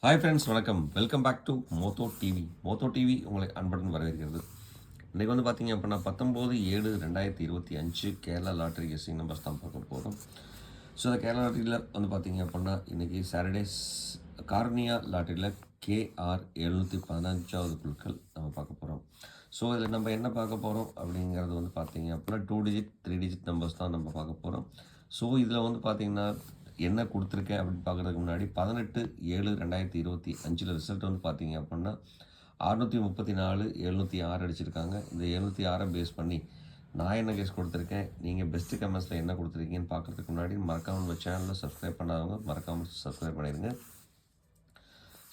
Hi friends, வணக்கம். Welcome back to moto TV. Moto TV உங்களை அன்புடன் வரவேற்கிறது. இன்றைக்கி வந்து பார்த்தீங்க அப்படின்னா 19/7/2025 கேரளா லாட்ரி கெஸ்ஸிங் நம்பர்ஸ் தான் பார்க்க போகிறோம். ஸோ அந்த கேரளா லாட்ரியில் வந்து பார்த்தீங்க அப்படின்னா இன்றைக்கி சாட்டர்டேஸ் கார்னியா லாட்ரியில் KR 715வது குழுக்கள் நம்ம பார்க்க போகிறோம். ஸோ இதில் நம்ம என்ன பார்க்க போகிறோம் அப்படிங்கிறது வந்து பார்த்தீங்க அப்படின்னா 2 டிஜிட் 3 டிஜிட் நம்பர்ஸ் தான் நம்ம பார்க்க போகிறோம். ஸோ இதில் வந்து பார்த்தீங்கன்னா என்ன கொடுத்துருக்கேன் அப்படின்னு பார்க்குறதுக்கு முன்னாடி 18/7/2025 ரிசல்ட் வந்து பார்த்தீங்க அப்படின்னா 634 706 அடிச்சிருக்காங்க. இந்த 706 பேஸ் பண்ணி நான் என்ன கேஸ் கொடுத்துருக்கேன், நீங்கள் பெஸ்ட்டு கமெண்ட்ஸில் என்ன கொடுத்துருக்கீங்கன்னு பார்க்குறதுக்கு முன்னாடி மறக்காமல் நம்ம சேனலில் சப்ஸ்கிரைப் பண்ணாதவங்க மறக்காமல் சப்ஸ்கிரைப் பண்ணிடுங்க.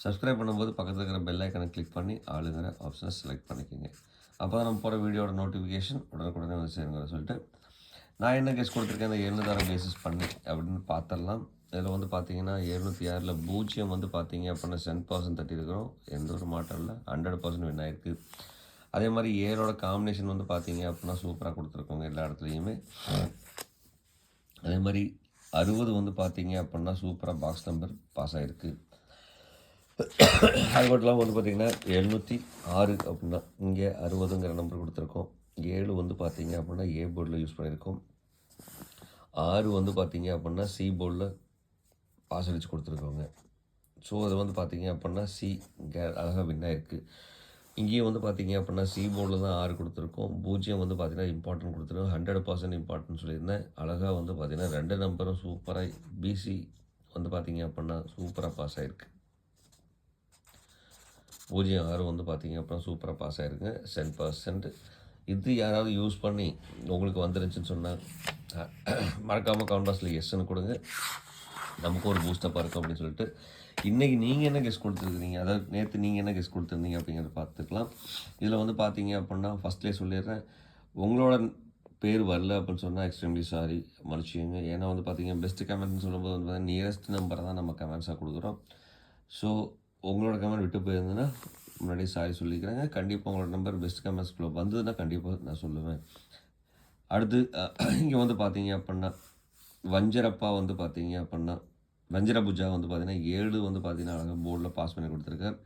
சப்ஸ்கிரைப் பண்ணும்போது பக்கத்தில் இருக்கிற பெல் ஐக்கனை கிளிக் பண்ணி ஆளுங்கிற ஆப்ஷனை செலக்ட் பண்ணிக்கோங்க. அப்போ தான் நம்ம போகிற வீடியோட நோட்டிஃபிகேஷன் உடனுக்குடனே வந்து சேருங்கிற சொல்லிட்டு நான் என்ன கேஸ் கொடுத்துருக்கேன் இந்த 706 பேசிஸ் பண்ணி அப்படின்னு பார்த்துடலாம். இதில் வந்து பார்த்தீங்கன்னா 706 பூஜ்ஜியம் வந்து பார்த்தீங்க அப்படின்னா 10% தட்டியிருக்கிறோம். எந்த ஒரு மாற்றம் இல்லை, 100% வின் ஆயிருக்கு. அதே மாதிரி ஏரோட காம்பினேஷன் வந்து பார்த்தீங்க அப்படின்னா சூப்பராக கொடுத்துருக்கோங்க எல்லா இடத்துலையுமே. அதே மாதிரி 60 வந்து பார்த்தீங்க அப்படின்னா சூப்பராக பாக்ஸ் நம்பர் பாஸ் ஆகிருக்கு. அது மட்டும் இல்லாமல் வந்து பார்த்திங்கன்னா 706 அப்படின்னா இங்கே 60ங்கிற நம்பர் கொடுத்துருக்கோம். 7 வந்து பார்த்தீங்க அப்படின்னா ஏ போர்டில் யூஸ் பண்ணியிருக்கோம். 6 வந்து பார்த்தீங்க அப்படின்னா சி போர்டில் பாஸ் அடித்து கொடுத்துருக்கோங்க. ஸோ அது வந்து பார்த்தீங்க அப்படின்னா சி அழகாக வின் ஆகிருக்கு. இங்கேயும் வந்து பார்த்தீங்க அப்படின்னா சி போர்டில் தான் 6 கொடுத்துருக்கோம். பூஜ்ஜியம் வந்து பார்த்தீங்கன்னா இம்பார்ட்டன்ட் கொடுத்துருக்கோம். 100% இம்பார்ட்டன்ட் சொல்லியிருந்தேன். அழகாக வந்து பார்த்தீங்கன்னா 2 நம்பரும் சூப்பராக பிசி வந்து பார்த்தீங்க அப்படின்னா சூப்பராக பாஸ் ஆகிருக்கு. 06 வந்து பார்த்தீங்க அப்படின்னா சூப்பராக பாஸ் ஆகிருக்குங்க 10%. இது யாராவது யூஸ் பண்ணி உங்களுக்கு வந்துருந்துச்சுன்னு சொன்னால் மறக்காமல் கமெண்ட் பாக்ஸில் எஸ்ன்னு கொடுங்க. நமக்கு ஒரு பூஸ்டப்பாக இருக்கும் அப்படின்னு சொல்லிட்டு இன்றைக்கி நீங்கள் என்ன கெஸ் கொடுத்துருக்குறீங்க, அதாவது நேற்று நீங்கள் என்ன கெஸ் கொடுத்துருந்தீங்க அப்படிங்கிறத பார்த்துக்கலாம். இதில் வந்து பார்த்தீங்க அப்படின்னா ஃபஸ்ட்லேயே சொல்லிடுறேன், உங்களோட பேர் வரல அப்படின்னு சொன்னால் எக்ஸ்ட்ரீம்லி சாரி, மன்னிச்சுங்க. ஏன்னா வந்து பார்த்தீங்க பெஸ்ட்டு கமெண்ட்னு சொல்லும்போது வந்து பார்த்தீங்கன்னா நியரஸ்ட் நம்பரை தான் நம்ம கமெண்ட்ஸாக கொடுக்குறோம். ஸோ உங்களோட கமெண்ட் விட்டு போயிருந்ததுன்னா முன்னாடி சாரி சொல்லிக்கிறேங்க. கண்டிப்பாக உங்களோட நம்பர் பெஸ்ட் கமெண்ட்ஸ்குள்ளே வந்ததுன்னா கண்டிப்பாக நான் சொல்லுவேன். அடுத்து இங்கே வந்து பார்த்தீங்க அப்படின்னா வஞ்சரப்பா வந்து பார்த்தீங்க அப்படின்னா வஞ்சரபுஜா வந்து பார்த்தீங்கன்னா 7 வந்து பார்த்தீங்கன்னா அழகாக போர்டில் பாஸ் பண்ணி கொடுத்துருக்கார்.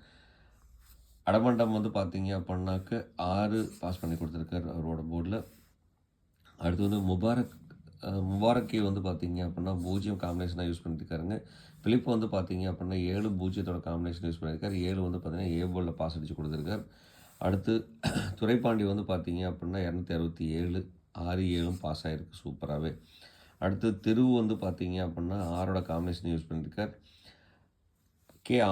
அடமண்டம் வந்து பார்த்தீங்க அப்படின்னாக்க 6 பாஸ் பண்ணி கொடுத்துருக்கார் அவரோட போர்டில். அடுத்து வந்து முபாரக்கே வந்து பார்த்தீங்க அப்படின்னா 0 காம்பினேஷனாக யூஸ் பண்ணியிருக்காருங்க. பிலிப் வந்து பார்த்தீங்க அப்படின்னா 7 0 காம்பினேஷன் யூஸ் பண்ணியிருக்காரு. 7 வந்து பார்த்தீங்கன்னா ஏ போர்டில் பாஸ் அடித்து கொடுத்துருக்கார். அடுத்து துரைப்பாண்டி வந்து பார்த்தீங்க அப்படின்னா 267 6 7 பாஸ் ஆகிருக்கு சூப்பராகவே. அடுத்து தெருவு வந்து பார்த்தீங்க அப்படின்னா 6ஓட காம்பினேஷன் யூஸ் பண்ணியிருக்கார்.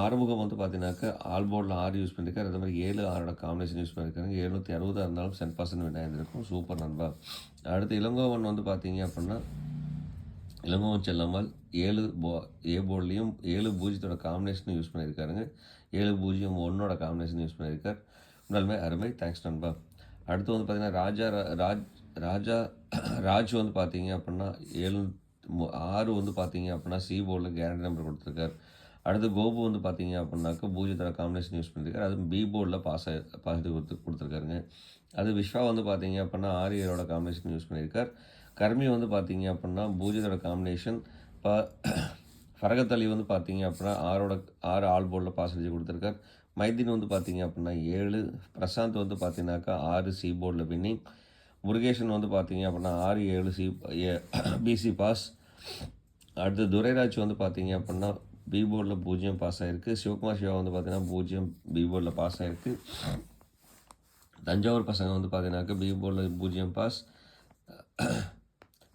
ஆறுமுகம் வந்து பார்த்தீங்கன்னாக்கா ஆல் போர்டில் 6 யூஸ் பண்ணியிருக்காரு. அதே மாதிரி 7 6ஓட காம்பினேஷன் யூஸ் பண்ணியிருக்காங்க. 760 இருந்தாலும் 10% வின் ஆகிருக்கும். சூப்பர் நண்பா. அடுத்து இளங்கோவன் வந்து பார்த்தீங்க அப்படின்னா இளங்கோவன் செல்லம்மாள் 7 ஏ போர்ட்லேயும் 7 0 காம்பினேஷனும் யூஸ் பண்ணியிருக்காருங்க. 7 0 1ஓட காம்பினேஷன் யூஸ் பண்ணியிருக்கார். உண்மையுமே அருமை, தேங்க்ஸ் நண்பா. அடுத்து வந்து பார்த்தீங்கன்னா ராஜ் வந்து பார்த்தீங்க அப்படின்னா 6 வந்து பார்த்தீங்க அப்படின்னா சி போர்டில் கேரண்டி நம்பர் கொடுத்துருக்கார். அடுத்து கோபு வந்து பார்த்தீங்க அப்படின்னாக்கா 0 காம்பினேஷன் யூஸ் பண்ணியிருக்காரு. அது பி போர்டில் பாசிட்டிவ் கொடுத்துருக்காருங்க. அது விஸ்வா வந்து பார்த்தீங்க அப்படின்னா 6 7ஓட காம்பினேஷன் யூஸ் பண்ணியிருக்கார். கர்மி வந்து பார்த்தீங்க அப்படின்னா 0 காம்பினேஷன். ஃபரகத் அலி வந்து பார்த்தீங்க அப்படின்னா 6 ஆல் போர்டில் பாஸ் அடிச்சு கொடுத்துருக்கார். மைதீன் வந்து பார்த்தீங்க அப்படின்னா 7. பிரசாந்த் வந்து பார்த்தீங்கன்னாக்கா 6 சி போர்டில் வின்னிங். முருகேஷன் வந்து பார்த்தீங்க அப்படின்னா 6 7 பிசி பாஸ். அடுத்து துரைராஜ் வந்து பார்த்தீங்க அப்படின்னா பி போர்டில் 0 பாஸ் ஆகிருக்கு. சிவகுமார் சிவா வந்து பார்த்தீங்கன்னா 0 பி போர்டில் பாஸ் ஆகிருக்கு. தஞ்சாவூர் பசங்க வந்து பார்த்தீங்கன்னாக்கா பி போர்டில் 0 பாஸ்.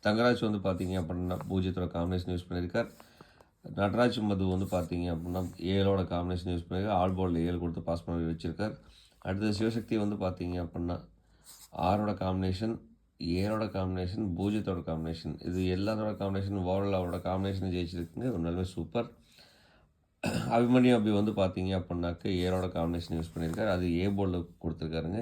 தங்கராஜ் வந்து பார்த்தீங்க அப்படின்னா 0ஓட காம்பினேஷன் யூஸ் பண்ணியிருக்கார். நடராஜ் மது வந்து பார்த்தீங்க அப்படின்னா 7ஓட காம்பினேஷன் யூஸ் பண்ணியிருக்கார். ஆல் போர்டில் 7 கொடுத்து பாஸ் பண்ணி வச்சுருக்கார். அடுத்தது சிவசக்தி வந்து பார்த்தீங்க அப்படின்னா 6ஓட காம்பினேஷன் 7ஓட காம்பினேஷன் 0ஓட காம்பினேஷன், இது எல்லாத்தோட காம்பினேஷன் ஓவரால் அவரோட காம்பினேஷன் ஜெயிச்சிருக்குங்க. உண்மையிலுமே சூப்பர். அபிமன்யு அபி வந்து பார்த்தீங்க அப்படின்னாக்க 7ஓட காம்பினேஷன் யூஸ் பண்ணியிருக்காரு. அது ஏ போர்டில் கொடுத்துருக்காருங்க.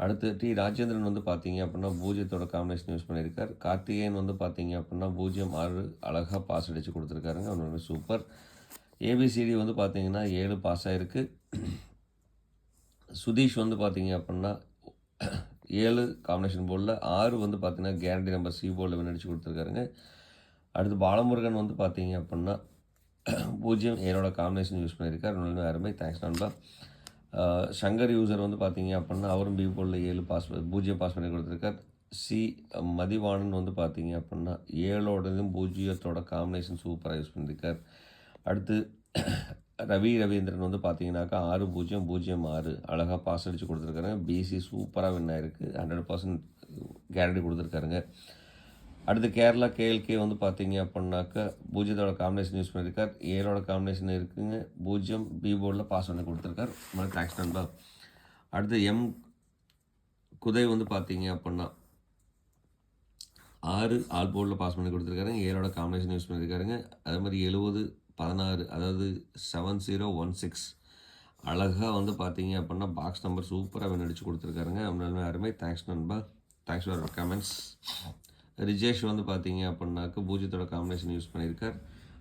அடுத்து டி ராஜேந்திரன் வந்து பார்த்தீங்க அப்படின்னா 0ஓட காம்பினேஷன் யூஸ் பண்ணியிருக்கார். கார்த்திகேயன் வந்து பார்த்தீங்க அப்படின்னா 0 6 அழகாக பாஸ் அடித்து கொடுத்துருக்காருங்க. உண்மையுமே சூப்பர். ஏபிசிடி வந்து பார்த்தீங்கன்னா 7 பாஸ் ஆகிருக்கு. சுதீஷ் வந்து பார்த்தீங்க அப்படின்னா 7 காம்பினேஷன் போர்டில் 6 வந்து பார்த்தீங்கன்னா கேரண்டி நம்பர் சி போர்டில் வின் அடித்து கொடுத்துருக்காருங்க. அடுத்து பாலமுருகன் வந்து பார்த்தீங்க அப்படின்னா பூஜ்ஜியம் என்னோட காம்பினேஷன் யூஸ் பண்ணியிருக்கார். உண்மையிலுமே அருமை. தேங்க்ஸ் நண்பா. சங்கர் யூசர் வந்து பார்த்தீங்க அப்படின்னா அவரும் பி போர்டில் 7 பாஸ் 0 பாஸ் பண்ணி கொடுத்துருக்கார். சி மதிவாணன் வந்து பார்த்தீங்க அப்படின்னா 7ஓடதும் 0ஓட காம்பினேஷன் சூப்பராக யூஸ் பண்ணியிருக்கார். அடுத்து ரவீந்திரன் வந்து பார்த்தீங்கன்னாக்கா 6006 அழகாக பாஸ் அடித்து கொடுத்துருக்காருங்க. பிசி சூப்பராக வின் ஆகிருக்கு. 100% கேரண்டி கொடுத்துருக்காருங்க. அடுத்து கேரளா கேஎல்கே வந்து பார்த்தீங்க அப்படின்னாக்கா 0ஓட காம்பினேஷன் யூஸ் பண்ணியிருக்கார். 7ஓட காம்பினேஷன் இருக்குங்க. 0 பி போர்டில் பாஸ் பண்ணி கொடுத்துருக்கார். தேங்க்ஸ் நண்பா. அடுத்து குதை வந்து பார்த்தீங்க அப்படின்னா 6 ஆல் போர்டில் பாஸ் பண்ணி கொடுத்துருக்காருங்க. 7ஓட காம்பினேஷன் யூஸ் பண்ணியிருக்காருங்க. அதே மாதிரி 7016 அதாவது 7016 அழகாக வந்து பார்த்தீங்க அப்படின்னா பாக்ஸ் நம்பர் சூப்பராக வின் அடித்து கொடுத்துருக்காருங்க. அப்படின்னாலுமே அருமை. தேங்க்ஸ் நண்பா. Thanks for comments. ரிஜேஷ் வந்து பார்த்தீங்க அப்படின்னாக்க 0ஓட காம்பினேஷன் யூஸ் பண்ணியிருக்கார்.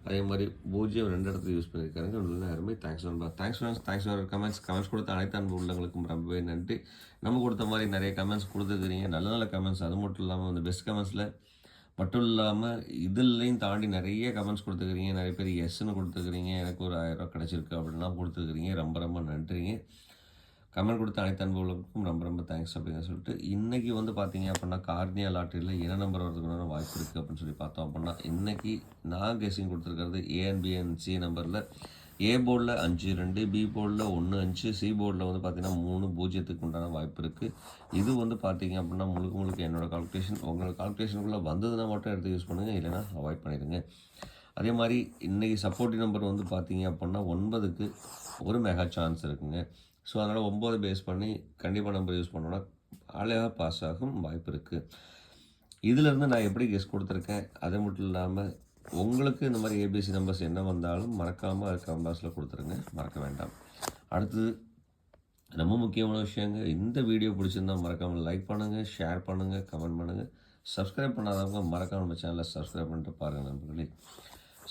அதே மாதிரி 0 2 இடத்துல யூஸ் பண்ணியிருக்காருங்க. ஒன்று அருமை. தேங்க்ஸ் நண்பா. தேங்க்ஸ் ஃபார் கமெண்ட்ஸ் கொடுத்த அனைத்து அன்பு உள்ளவங்களுக்கும் ரொம்பவே நன்றி. நம்ம கொடுத்த மாதிரி நிறைய கமெண்ட்ஸ் கொடுத்துருக்கிறீங்க. நல்ல நல்ல கமெண்ட்ஸ். அது மட்டும் இல்லாமல் வந்து பெஸ்ட் கமெண்ட்ஸில் மட்டும் இல்லாமல் இதுலேயும் தாண்டி நிறைய கமெண்ட்ஸ் கொடுத்துருக்கிறீங்க. நிறைய பேர் எஸ்ன்னு கொடுத்துருக்கிறீங்க. எனக்கு ஒரு 1000 ரூபா கிடச்சிருக்கு அப்படின்லாம் கொடுத்துருக்கிறீங்க. ரொம்ப ரொம்ப நன்றிங்க. கமெண்ட் கொடுத்த அனைத்து அன்புகளுக்கும் ரொம்ப ரொம்ப தேங்க்ஸ் அப்படின்னு சொல்லிட்டு இன்றைக்கி வந்து பார்த்தீங்க அப்படின்னா கார்னியா லாட்டரியில் என்ன நம்பர் வரதுக்குன்னு வாய்ப்பு இருக்குது அப்படின்னு சொல்லி பார்த்தோம் அப்படின்னா இன்றைக்கி நான் கெஸிங் கொடுத்துருக்கிறது ஏஎன்பிஎன்சி நம்பரில் ஏ போர்டில் 5-2, பி போர்டில் 1-5, சி போர்டில் வந்து பார்த்திங்கன்னா 3-0க்கு உண்டான வாய்ப்பு இருக்குது. இது வந்து பார்த்திங்க அப்படின்னா முழுக்க என்னோடய கால்குலேஷன். உங்களோட கால்குலேஷனுக்குள்ளே வந்ததுன்னா மட்டும் எடுத்து யூஸ் பண்ணுங்கள், இல்லைனா அவாய்ட் பண்ணிடுங்க. அதே மாதிரி இன்றைக்கி சப்போர்ட்டிவ் நம்பர் வந்து பார்த்திங்க அப்படின்னா 9க்கு ஒரு மெகா சான்ஸ் இருக்குங்க. ஸோ அதனால் 9 பேஸ் பண்ணி கண்டிப்பாக நம்பர் யூஸ் பண்ணோன்னா அழகாக பாஸ் ஆகும் வாய்ப்பு இருக்குது. இதிலேருந்து நான் எப்படி கெஸ் கொடுத்துருக்கேன், அது மட்டும் இல்லாமல் உங்களுக்கு இந்த மாதிரி ஏபிசி நம்பர்ஸ் என்ன வந்தாலும் மறக்காமல் அது கமெண்ட் பாக்ஸில் கொடுத்துருங்க, மறக்க வேண்டாம். அடுத்தது ரொம்ப முக்கியமான விஷயங்க, இந்த வீடியோ பிடிச்சிருந்தால் மறக்காமல் லைக் பண்ணுங்கள், ஷேர் பண்ணுங்கள், கமெண்ட் பண்ணுங்கள். சப்ஸ்கிரைப் பண்ணாதவங்க மறக்காமல் நம்ம சேனலை சப்ஸ்கிரைப் பண்ணிட்டு பாருங்கள் நண்பர்களே.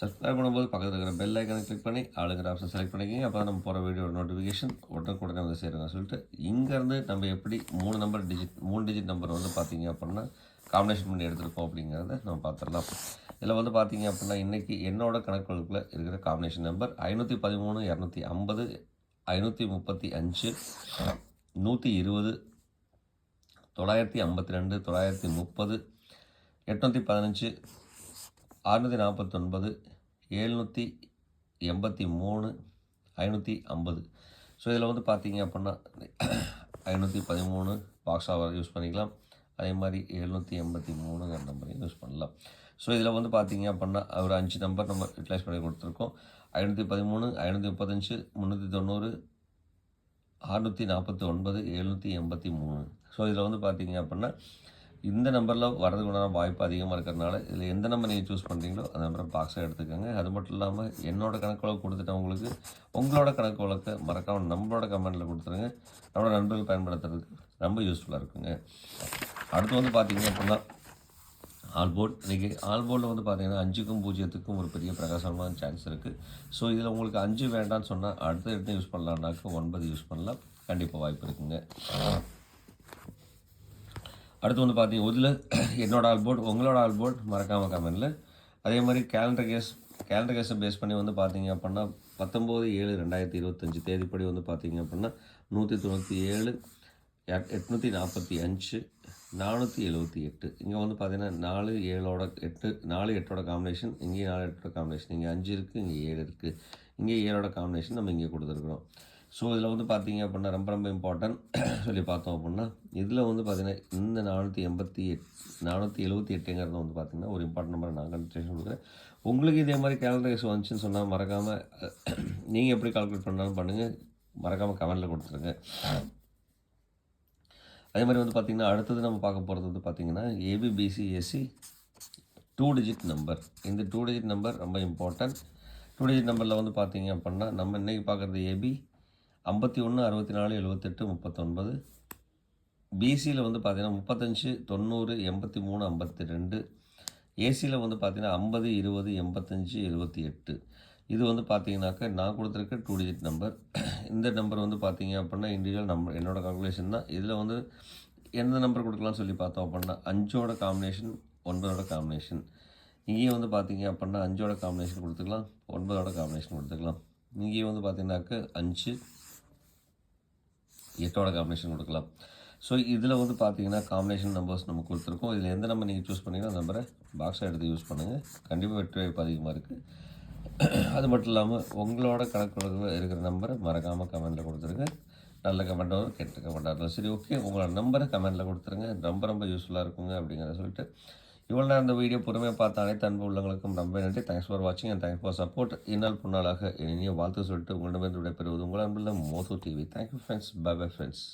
சப்ஸ்கிரைப் பண்ணும்போது பக்கத்தில் இருக்கிற பெல் ஐக்கனை கிளிக் பண்ணி ஆளுங்கிற ஆப்ஷன் செலக்ட் பண்ணிக்கிங்க. அப்போ நம்ம போகிற வீடியோட நோட்டிஃபிகேஷன் உடனே வந்து சேருங்க சொல்லிட்டு இங்கேருந்து நம்ம எப்படி 3 டிஜிட் நம்பர் வந்து பார்த்திங்க அப்படின்னா காம்பினேஷன் பண்ணி எடுத்துருக்கோம் அப்படிங்கிறத நம்ம பார்த்துடலாம். இதில் வந்து பார்த்திங்க அப்படின்னா இன்றைக்கி என்னோட கணக்குகளுக்குள்ள இருக்கிற காம்பினேஷன் நம்பர் 513, 250, 535, 120, 952, 930, 815, 649, 783, 550. ஸோ இதில் வந்து பார்த்தீங்க அப்படின்னா 513 பாக்ஸ் ஆவர் யூஸ் பண்ணிக்கலாம். அதே மாதிரி 783 நம்பரையும் யூஸ் பண்ணலாம். ஸோ இதில் வந்து பார்த்தீங்க அப்படின்னா ஒரு 5 நம்பர் நம்ம யூட்டிலைஸ் பண்ணி கொடுத்துருக்கோம். 513, 535, 390, 649, 783. ஸோ இதில் வந்து பார்த்தீங்க அப்படின்னா இந்த நம்பரில் வரதுக்குண்டான வாய்ப்பு அதிகமாக இருக்கிறதுனால இதில் எந்த நம்பர் நீங்கள் சூஸ் பண்ணுறீங்களோ அந்த நம்பரை பாக்ஸாக எடுத்துக்கோங்க. அது மட்டும் இல்லாமல் என்னோட கணக்கு வழக்கு கொடுத்துட்டவங்களுக்கு உங்களோட கணக்கு வழக்கை மறக்காமல் நம்மளோட கமெண்ட்டில் கொடுத்துருங்க. நம்மளோட நண்பர்கள் பயன்படுத்துறதுக்கு ரொம்ப யூஸ்ஃபுல்லாக இருக்குங்க. அடுத்து வந்து பார்த்திங்க அப்படின்னா ஆல்போர்ட். இன்றைக்கி ஆல்போர்டில் வந்து பார்த்திங்கன்னா 5க்கும் 0க்கும் ஒரு பெரிய பிரகாசமான சான்ஸ் இருக்குது. ஸோ இதில் உங்களுக்கு 5 வேண்டான்னு சொன்னால் அடுத்த எடுத்து யூஸ் பண்ணலான்னாக்க 9 யூஸ் பண்ணலாம், கண்டிப்பாக வாய்ப்பு இருக்குங்க. அடுத்து வந்து பார்த்தீங்க இதில் என்னோடய ஆல்போர்ட் உங்களோட ஆல்போர்ட் மறக்காமல் கமெண்டில். அதே மாதிரி கேலண்டர் கேஸை பேஸ் பண்ணி வந்து பார்த்தீங்க அப்படின்னா 19/7/2025 தேதிப்படி வந்து பார்த்தீங்க அப்படின்னா 197, 845, 478. இங்கே வந்து பார்த்தீங்கன்னா 4 7ஓட காம்பினேஷன், இங்கேயும் 4 8ஓட காம்பினேஷன். இங்கே 5 இருக்குது, இங்கே 7 இருக்குது, இங்கே 7ஓட காம்பினேஷன் நம்ம இங்கே கொடுத்துருக்குறோம். ஸோ இதில் வந்து பார்த்தீங்க அப்படின்னா ரொம்ப இம்பார்ட்டன்ட் சொல்லி பார்த்தோம் அப்படின்னா இதில் வந்து பார்த்திங்கன்னா இந்த 478ங்கிறது வந்து பார்த்திங்கன்னா ஒரு இம்பார்ட்டன்ட் நம்பரை நான் கன்சிடரேஷன் கொடுக்குறேன். உங்களுக்கு இதே மாதிரி கேலண்டர் கேஸ் வந்துச்சுன்னு சொன்னால் மறக்காமல் நீங்கள் எப்படி கால்குலேட் பண்ணாலும் பண்ணுங்கள், மறக்காமல் கமெண்டில் கொடுத்துருங்க. அதே மாதிரி வந்து பார்த்திங்கன்னா அடுத்தது நம்ம பார்க்க போகிறது வந்து பார்த்திங்கன்னா ஏபிபிசிஎஸ்சி 2 டிஜிட் நம்பர். இந்த 2 டிஜிட் நம்பர் ரொம்ப இம்பார்ட்டன்ட். 2 டிஜிட் நம்பரில் வந்து பார்த்திங்க அப்படின்னா நம்ம இன்றைக்கி பார்க்குறது ஏபி 51, 64, 78, 39. பிசியில் வந்து பார்த்திங்கன்னா 35, 90, 83, 52. ஏசியில் வந்து பார்த்திங்கன்னா 50, 20, 85, 78. இது வந்து பார்த்திங்கனாக்கா நான் கொடுத்துருக்க 2 டிஜிட் நம்பர். இந்த நம்பர் வந்து பார்த்திங்க அப்படின்னா இண்டிவிஜுவல் நம்பர் என்னோடய கால்குலேஷன் தான். இதில் வந்து எந்த நம்பர் கொடுக்கலாம்னு சொல்லி பார்த்தோம் அப்படின்னா 5ஓட காம்பினேஷன், 9ஓட காம்பினேஷன். இங்கேயும் வந்து பார்த்தீங்க அப்படின்னா 5ஓட காம்பினேஷன் கொடுத்துக்கலாம், 9ஓட காம்பினேஷன் கொடுத்துக்கலாம். இங்கேயும் வந்து பார்த்தீங்கன்னாக்க 5, 8ஓட காம்பினேஷன் கொடுக்கலாம். ஸோ இதில் வந்து பார்த்தீங்கன்னா காம்பினேஷன் நம்பர்ஸ் நம்ம கொடுத்துருக்கோம். இதில் எந்த நம்பர் நீங்கள் சூஸ் பண்ணீங்கன்னா அந்த நம்பரை பாக்ஸாக எடுத்து யூஸ் பண்ணுங்கள். கண்டிப்பாக வெற்றி வாய்ப்பு அதிகமாக இருக்குது. அது மட்டும் இல்லாமல் உங்களோட கணக்கு இருக்கிற நம்பரை மறக்காமல் கமெண்ட்டில் கொடுத்துருங்க. நல்ல கமெண்ட் வரும், கெட்ட கமெண்ட் வரலாம். சரி, ஓகே, உங்களோட நம்பரை கமெண்ட்டில் கொடுத்துருங்க. ரொம்ப யூஸ்ஃபுல்லாக இருக்குங்க அப்படிங்கிறத சொல்லிட்டு இவ்வளோ நேரம் இந்த வீடியோ பொறுமையாக பார்த்த அனைத்து அன்பு உள்ளவங்களுக்கும் ரொம்ப நன்றி. தேங்க்ஸ் ஃபார் வாட்சிங் அண்ட் தேங்க்ஸ் ஃபார் சப்போர்ட். இந்நாள் பொன்னாளாக இனிய வாழ்த்து சொல்லிட்டு உங்களிடமிருந்து விடைபெறுவது உங்கள் அன்புள்ள moto TV. Thank you friends. Bye bye friends.